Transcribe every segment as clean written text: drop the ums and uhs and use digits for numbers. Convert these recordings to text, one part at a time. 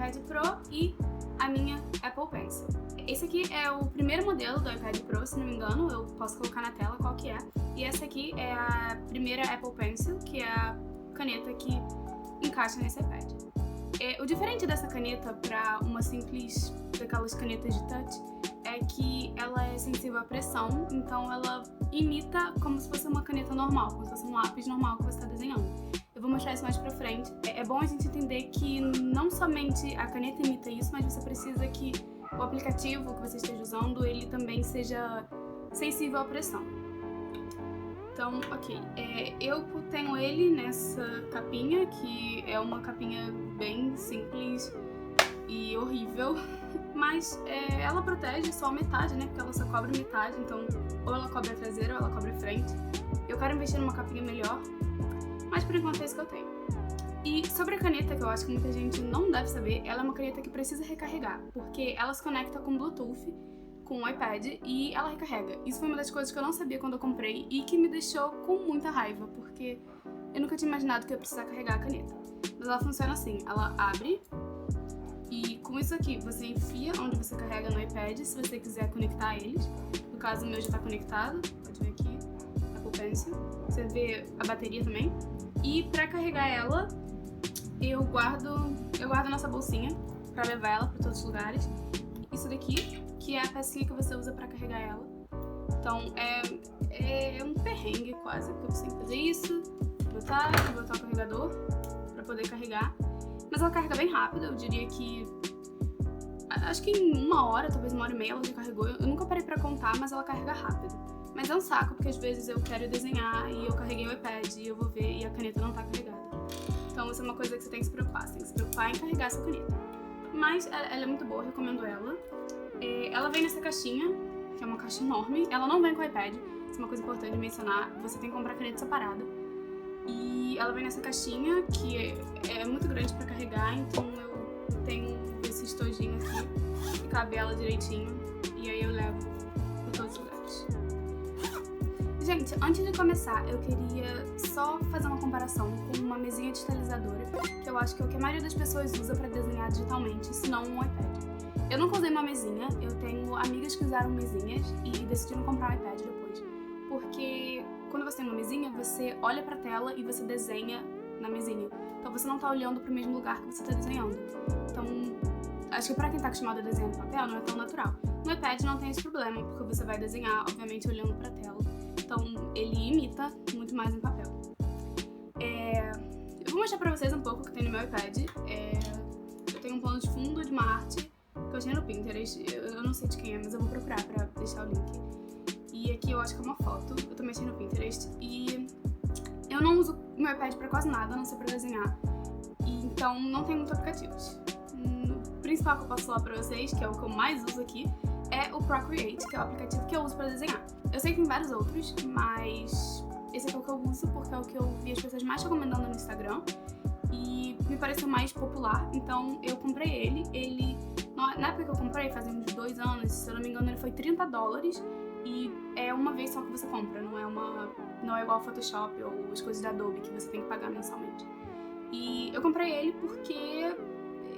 iPad Pro e a minha Apple Pencil. Esse aqui é o primeiro modelo do iPad Pro, se não me engano, eu posso colocar na tela qual que é. E essa aqui é a primeira Apple Pencil, que é a caneta que encaixa nesse iPad. O diferente dessa caneta para uma simples, daquelas canetas de touch, é que ela é sensível à pressão, então ela imita como se fosse uma caneta normal, como se fosse um lápis normal que você está desenhando. Eu vou mostrar isso mais pra frente. É bom a gente entender que não somente a caneta imita isso, mas você precisa que o aplicativo que você esteja usando, ele também seja sensível à pressão. Então, ok, eu tenho ele nessa capinha, que é uma capinha bem simples e horrível, mas ela protege só metade, né, porque ela só cobre metade, então ou ela cobre a traseira ou ela cobre a frente. Eu quero investir numa capinha melhor, mas por enquanto é isso que eu tenho. E sobre a caneta, que eu acho que muita gente não deve saber, ela é uma caneta que precisa recarregar, porque ela se conecta com Bluetooth, com o iPad, e ela recarrega. Isso foi uma das coisas que eu não sabia quando eu comprei e que me deixou com muita raiva, porque eu nunca tinha imaginado que eu ia precisar carregar a caneta. Mas ela funciona assim, ela abre, e com isso aqui você enfia onde você carrega no iPad, se você quiser conectar eles. No caso, o meu já está conectado, pode ver aqui, Apple Pencil. Você vê a bateria também. E pra carregar ela, eu guardo nessa bolsinha pra levar ela pra todos os lugares. Isso daqui, que é a pecinha que você usa pra carregar ela. Então é um perrengue quase, porque você tem que fazer isso, botar o carregador pra poder carregar. Mas ela carrega bem rápido, eu diria que acho que em 1 hora, talvez 1h30 ela já carregou. Eu nunca parei pra contar, mas ela carrega rápido. Mas é um saco, porque às vezes eu quero desenhar e eu carreguei o iPad e eu vou ver e a caneta não tá carregada. Então isso é uma coisa que você tem que se preocupar. Você tem que se preocupar em carregar essa caneta. Mas ela é muito boa, eu recomendo ela. Ela vem nessa caixinha, que é uma caixa enorme. Ela não vem com o iPad, isso é uma coisa importante de mencionar. Você tem que comprar a caneta separada. E ela vem nessa caixinha, que é muito grande pra carregar, então eu tenho esse estojinho aqui, que cabe ela direitinho. E aí eu levo pra todos os lugares. Gente, antes de começar, eu queria só fazer uma comparação com uma mesinha digitalizadora, que eu acho que é o que a maioria das pessoas usa para desenhar digitalmente, se não um iPad. Eu nunca usei uma mesinha, eu tenho amigas que usaram mesinhas e decidiram comprar um iPad depois. Porque quando você tem uma mesinha, você olha pra tela e você desenha na mesinha. Então você não tá olhando pro mesmo lugar que você tá desenhando. Então, acho que pra quem tá acostumado a desenhar no papel, não é tão natural. No iPad não tem esse problema, porque você vai desenhar, obviamente, olhando pra tela. Então, ele imita muito mais em papel. Eu vou mostrar pra vocês um pouco o que tem no meu iPad. Eu tenho um plano de fundo de uma arte que eu achei no Pinterest. Eu não sei de quem é, mas eu vou procurar pra deixar o link. E aqui eu acho que é uma foto. Eu também achei no Pinterest. E eu não uso o meu iPad pra quase nada, a não ser pra desenhar. E então, não tem muitos aplicativos. O principal que eu posso falar pra vocês, que é o que eu mais uso aqui, é o Procreate, que é o aplicativo que eu uso pra desenhar. Eu sei que tem vários outros, mas esse aqui é o que eu uso porque é o que eu vi as pessoas mais recomendando no Instagram e me pareceu mais popular, então eu comprei ele. Na época que eu comprei, fazia uns 2 anos, se eu não me engano, ele foi $30 e é uma vez só que você compra, não é igual ao Photoshop ou as coisas da Adobe que você tem que pagar mensalmente. E eu comprei ele porque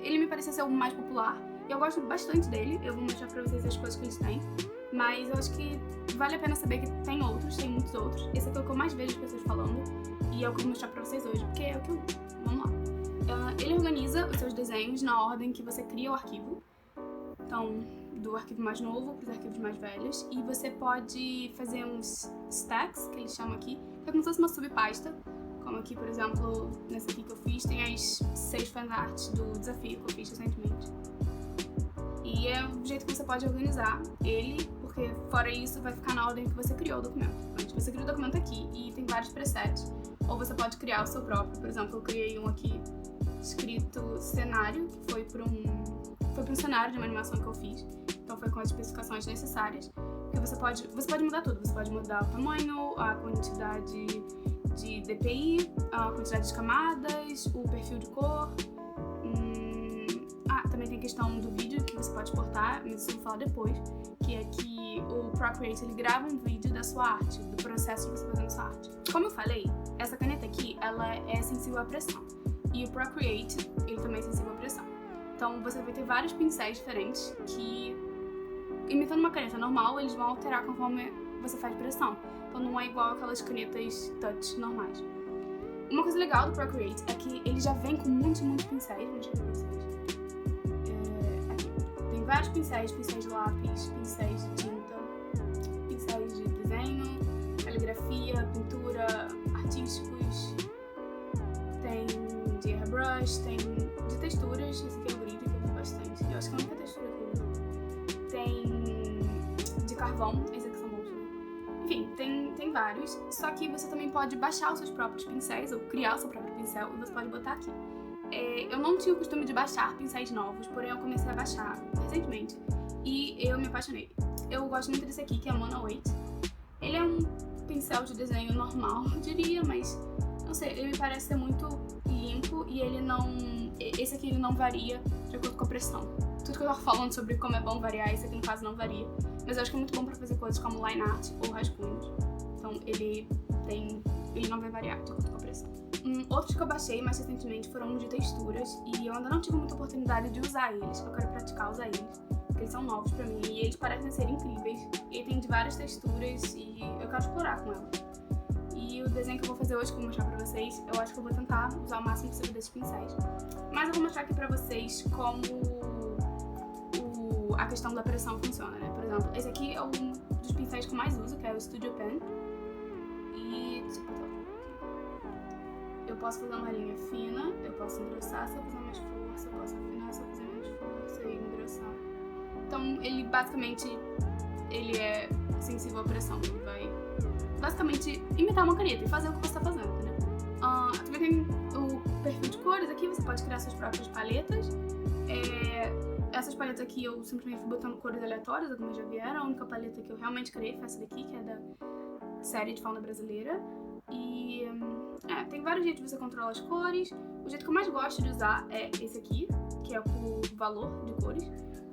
ele me parecia ser o mais popular. Eu gosto bastante dele, eu vou mostrar pra vocês as coisas que eles têm, mas eu acho que vale a pena saber que tem muitos outros. Esse aqui é o que eu mais vejo as pessoas falando e é o que eu vou mostrar pra vocês hoje, porque é o que eu uso. Vamos lá. Ele organiza os seus desenhos na ordem que você cria o arquivo, então do arquivo mais novo pros arquivos mais velhos, e você pode fazer uns stacks, que eles chamam aqui, que é como se fosse uma subpasta, como aqui, por exemplo, nessa aqui que eu fiz, tem as 6 fanarts do desafio que eu fiz recentemente. E é o jeito que você pode organizar ele, porque fora isso vai ficar na ordem que você criou o documento. Então, você cria o documento aqui e tem vários presets, ou você pode criar o seu próprio. Por exemplo, eu criei um aqui escrito cenário, que foi para um cenário de uma animação que eu fiz. Então foi com as especificações necessárias, porque você pode mudar tudo. Você pode mudar o tamanho, a quantidade de DPI, a quantidade de camadas, o perfil de cor. Também tem a questão do vídeo que você pode exportar, mas isso eu vou falar depois, que é que o Procreate ele grava um vídeo da sua arte, do processo de você fazendo sua arte. Como eu falei, essa caneta aqui, ela é sensível à pressão, e o Procreate, ele também é sensível à pressão. Então você vai ter vários pincéis diferentes que, imitando uma caneta normal, eles vão alterar conforme você faz pressão. Então não é igual aquelas canetas touch normais. Uma coisa legal do Procreate é que ele já vem com muitos pincéis. Vou mostrar pra vocês. Aqui. Tem vários pincéis de lápis, pincéis de tinta, pincéis de desenho, caligrafia, pintura, artísticos. Tem de airbrush, tem de texturas. Esse aqui é o grid, que eu uso bastante. Eu acho que é a única textura que eu uso. Tem de carvão, esse aqui são bons também. Enfim, tem vários. Só que você também pode baixar os seus próprios pincéis, ou criar o seu próprio pincel, e você pode botar aqui. Eu não tinha o costume de baixar pincéis novos, porém eu comecei a baixar recentemente. E eu me apaixonei. Eu gosto muito desse aqui, que é Mono 8. Ele é um pincel de desenho normal, eu diria, mas não sei, ele me parece ser muito limpo e ele não... Esse aqui ele não varia de acordo com a pressão. Tudo que eu tava falando sobre como é bom variar, esse aqui no caso não varia. Mas eu acho que é muito bom pra fazer coisas como line art ou rascunhos. Então ele não vai variar de acordo com a pressão. Outros que eu baixei mais recentemente foram de texturas e eu ainda não tive muita oportunidade de usar eles. Eu quero praticar usar eles, porque eles são novos pra mim e eles parecem ser incríveis. E tem de várias texturas e eu quero explorar com elas. E o desenho que eu vou fazer hoje, que eu vou mostrar pra vocês, eu acho que eu vou tentar usar o máximo possível desses pincéis. Mas eu vou mostrar aqui pra vocês como a questão da pressão funciona, né? Por exemplo, esse aqui é um dos pincéis que eu mais uso, que é o Studio Pen. E deixa eu botar aqui. Eu posso fazer uma linha fina, eu posso engrossar se eu fizer mais força, eu posso afinar se eu fizer mais força e engrossar. Então, ele basicamente, ele é sensível à pressão, ele vai basicamente imitar uma caneta e fazer o que você está fazendo, entendeu? Também tem o perfil de cores aqui, você pode criar suas próprias paletas. Essas paletas aqui eu simplesmente fui botando cores aleatórias, algumas já vieram. A única paleta que eu realmente criei foi essa daqui, que é da série de fauna brasileira. E tem vários jeitos de você controlar as cores. O jeito que eu mais gosto de usar é esse aqui, que é o valor de cores.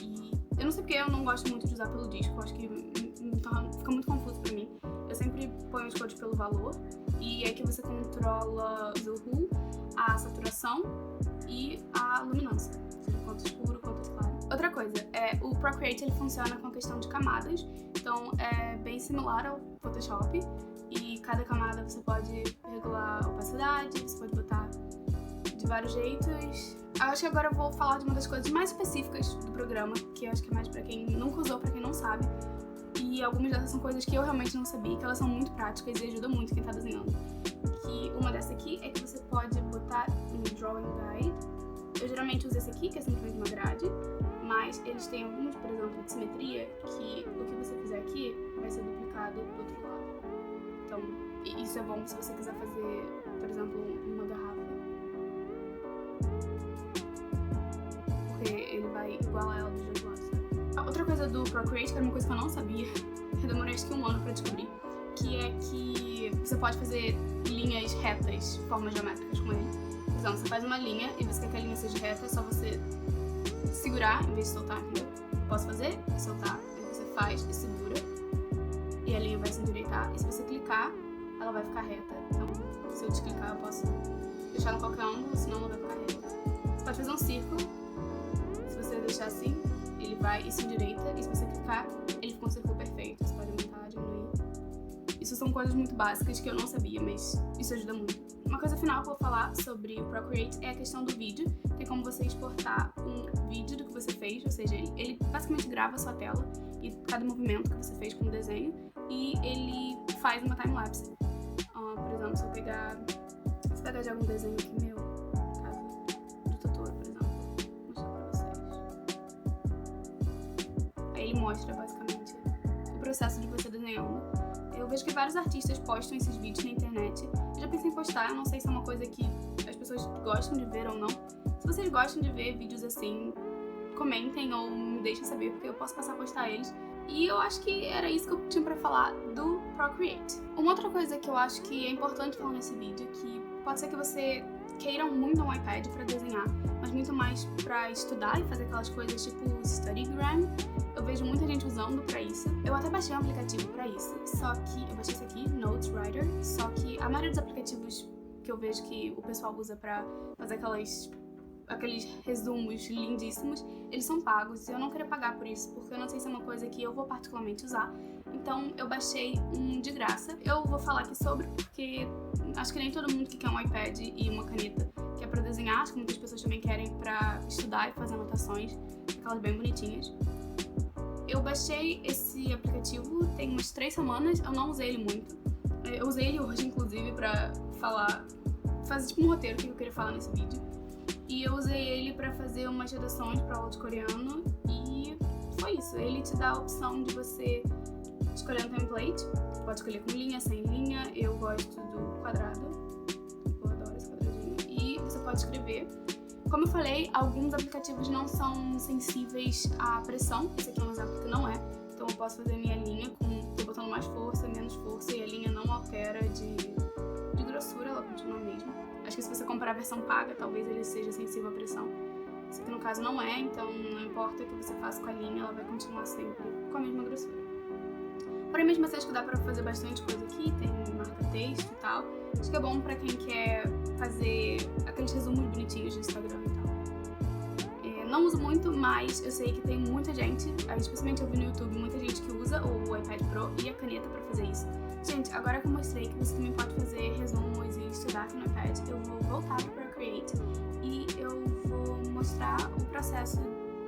E eu não sei porque eu não gosto muito de usar pelo disco, eu acho que fica muito confuso pra mim. Eu sempre ponho as cores pelo valor e é que você controla o hue, a saturação e a luminância, ou seja, quanto escuro, quanto claro. Outra coisa, o Procreate ele funciona com a questão de camadas, então é bem similar ao Photoshop e cada camada você pode regular a opacidade, você pode botar de vários jeitos. Eu acho que agora eu vou falar de uma das coisas mais específicas do programa, que eu acho que é mais pra quem nunca usou, pra quem não sabe. E algumas dessas são coisas que eu realmente não sabia, que elas são muito práticas e ajudam muito quem tá desenhando. Que uma dessas aqui é que você pode botar um Drawing Guide. Eu geralmente uso esse aqui, que é simplesmente uma grade, mas eles têm alguns, por exemplo, de simetria, que o que você fizer aqui vai ser duplicado do outro lado. Então, isso é bom se você quiser fazer, por exemplo, uma garrafa. Porque ele vai igualar ela dos dois lados, sabe? Outra coisa do Procreate, que era uma coisa que eu não sabia, eu demorei acho que 1 ano pra descobrir, que é que você pode fazer linhas retas, formas geométricas com ele. Então, você faz uma linha e você quer que a linha seja reta, é só você segurar em vez de soltar, entendeu? Eu posso fazer e soltar, aí você faz e segura, e a linha vai se endireitar, e se você clicar, ela vai ficar reta. Então, se eu desclicar, eu posso deixar em qualquer ângulo, senão não vai ficar reta. Você pode fazer um círculo, se você deixar assim, ele vai e se endireita, e se você clicar, ele fica um círculo perfeito. Você pode aumentar, diminuir. Isso são coisas muito básicas que eu não sabia, mas isso ajuda muito. Uma coisa final que eu vou falar sobre o Procreate é a questão do vídeo. Tem como você exportar um vídeo do que você fez, ou seja, ele basicamente grava a sua tela e cada movimento que você fez com o desenho, e ele faz uma time-lapse. Por exemplo, se eu pegar de algum desenho aqui meu, no caso do Totoro, por exemplo, vou mostrar pra vocês. Aí ele mostra basicamente o processo de você desenhando. Eu vejo que vários artistas postam esses vídeos na internet. Eu já pensei em postar, eu não sei se é uma coisa que as pessoas gostam de ver ou não. Se vocês gostam de ver vídeos assim, comentem ou me deixem saber, porque eu posso passar a postar eles. E eu acho que era isso que eu tinha pra falar do Procreate. Uma outra coisa que eu acho que é importante falar nesse vídeo, que pode ser que você queira muito um iPad pra desenhar, mas muito mais pra estudar e fazer aquelas coisas tipo Studygram. Eu vejo muita gente usando pra isso. Eu até baixei um aplicativo pra isso, só que eu baixei esse aqui, Notes Writer, só que a maioria dos aplicativos que eu vejo que o pessoal usa pra fazer aquelas aqueles resumos lindíssimos, eles são pagos. Eu não queria pagar por isso, porque eu não sei se é uma coisa que eu vou particularmente usar. Então eu baixei um de graça. Eu vou falar aqui sobre, porque acho que nem todo mundo que quer um iPad e uma caneta quer pra desenhar. Acho que muitas pessoas também querem pra estudar e fazer anotações, aquelas bem bonitinhas. Eu baixei esse aplicativo tem umas 3 semanas, eu não usei ele muito. Eu usei ele hoje, inclusive, pra fazer tipo um roteiro que eu queria falar nesse vídeo. E eu usei ele pra fazer umas redações pra aula de coreano e foi isso. Ele te dá a opção de você escolher um template. Você pode escolher com linha, sem linha. Eu gosto do quadrado. Eu adoro esse quadradinho. E você pode escrever. Como eu falei, alguns aplicativos não são sensíveis à pressão. Esse aqui é um exemplo que não é. Então eu posso fazer minha linha tô botando mais força, menos força, e a linha não altera de grossura, ela continua mesmo. Acho que se você comprar a versão paga, talvez ele seja sensível à pressão. Esse aqui no caso não é, então não importa o que você faça com a linha, ela vai continuar sempre com a mesma grossura. Porém, mesmo assim, acho que dá pra fazer bastante coisa aqui, tem marca-texto e tal. Acho que é bom pra quem quer fazer aqueles resumos bonitinhos do Instagram e tal. Não uso muito, mas eu sei que tem muita gente, especialmente eu vi no YouTube, muita gente que usa o iPad Pro e a caneta pra fazer isso. Gente, agora que eu mostrei que você também pode fazer resumos e estudar aqui no iPad, eu vou voltar pro Procreate e eu vou mostrar o processo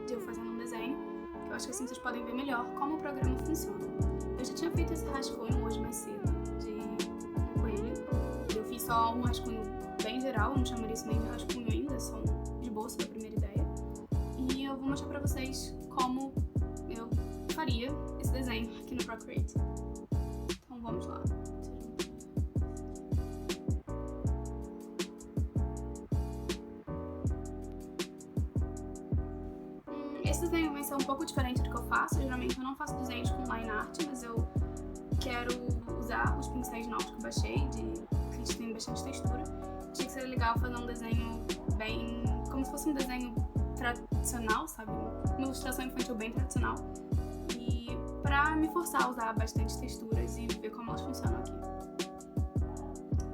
de eu fazendo um desenho, que eu acho que assim vocês podem ver melhor como o programa funciona. Eu já tinha feito esse rascunho hoje mais cedo, de um coelho. Eu fiz só um rascunho bem geral, eu não chamaria isso nem de rascunho ainda, são esboço da primeira ideia. E eu vou mostrar pra vocês como eu faria esse desenho aqui no Procreate. Então vamos lá. Esse desenho vai ser um pouco diferente do que eu faço. Geralmente eu não faço desenhos com line art, mas eu quero usar os pincéis novos que eu baixei, que eles têm bastante textura. Achei que seria legal fazer um desenho bem... como se fosse um desenho tradicional, sabe? Uma ilustração infantil bem tradicional. E pra me forçar a usar bastante texturas e ver como elas funcionam aqui.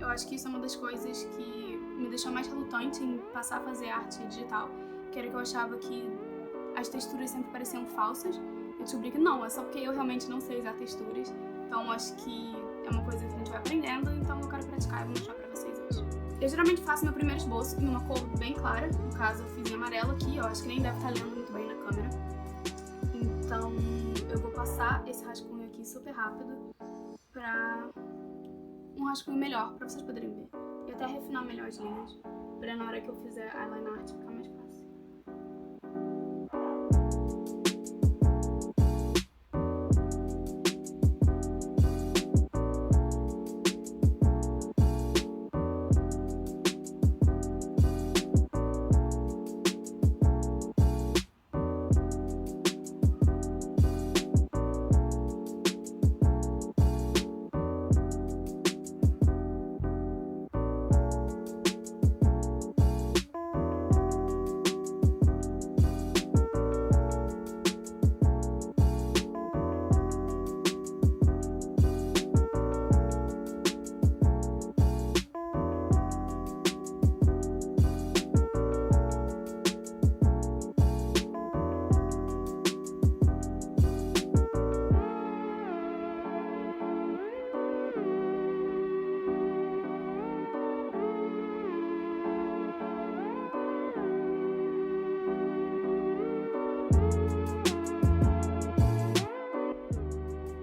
Eu acho que isso é uma das coisas que me deixou mais relutante em passar a fazer arte digital, que era que eu achava que as texturas sempre pareciam falsas. Eu descobri que não, é só porque eu realmente não sei usar texturas. Então acho que é uma coisa que a gente vai aprendendo, então eu quero praticar e vou mostrar pra vocês hoje. Eu geralmente faço meu primeiro esboço em uma cor bem clara, no caso eu fiz em amarelo aqui, eu acho que nem deve estar lendo muito bem na câmera. Então eu vou passar esse rascunho aqui super rápido pra um rascunho melhor, pra vocês poderem ver. E até refinar melhor as linhas, pra na hora que eu fizer a line art ficar mais fácil.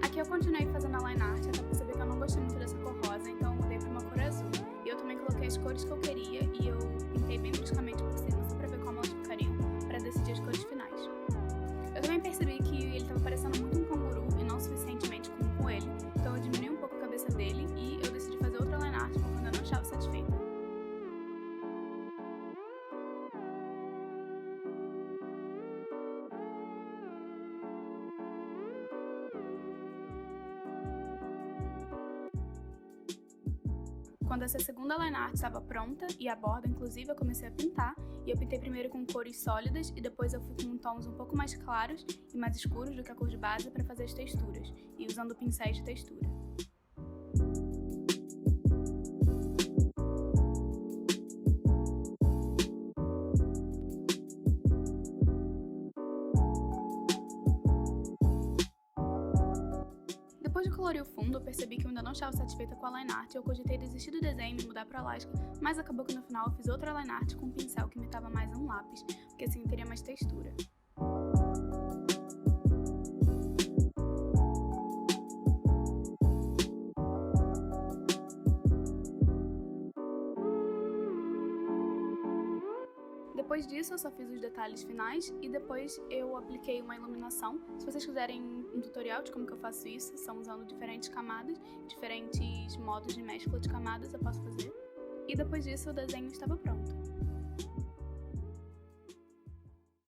Aqui eu continuei fazendo a line art, até perceber que eu não gostei muito dessa cor rosa, então eu mudei pra uma cor azul. E eu também coloquei as cores que eu queria e eu pintei bem bruscamente por cima, só pra ver como elas ficariam, pra decidir as cores finais. Eu também percebi que ele tava parecendo muito um canguru e não suficientemente como um coelho, então eu diminui um pouco a cabeça dele e eu decidi fazer outra line art porque eu ainda não estava satisfeita. Quando essa segunda line art estava pronta e a borda, inclusive, eu comecei a pintar. E eu pintei primeiro com cores sólidas e depois eu fui com tons um pouco mais claros e mais escuros do que a cor de base para fazer as texturas, e usando pincéis de textura. Depois de colorir o fundo, eu percebi que eu ainda não estava satisfeita com a line art e eu cogitei desistir do desenho e me mudar para Alaska, mas acabou que no final eu fiz outra line art com um pincel que imitava mais um lápis, porque assim teria mais textura. Depois disso, eu só fiz os detalhes finais e depois eu apliquei uma iluminação. Se vocês quiserem um tutorial de como que eu faço isso, são usando diferentes camadas, diferentes modos de mescla de camadas, eu posso fazer. E depois disso, o desenho estava pronto.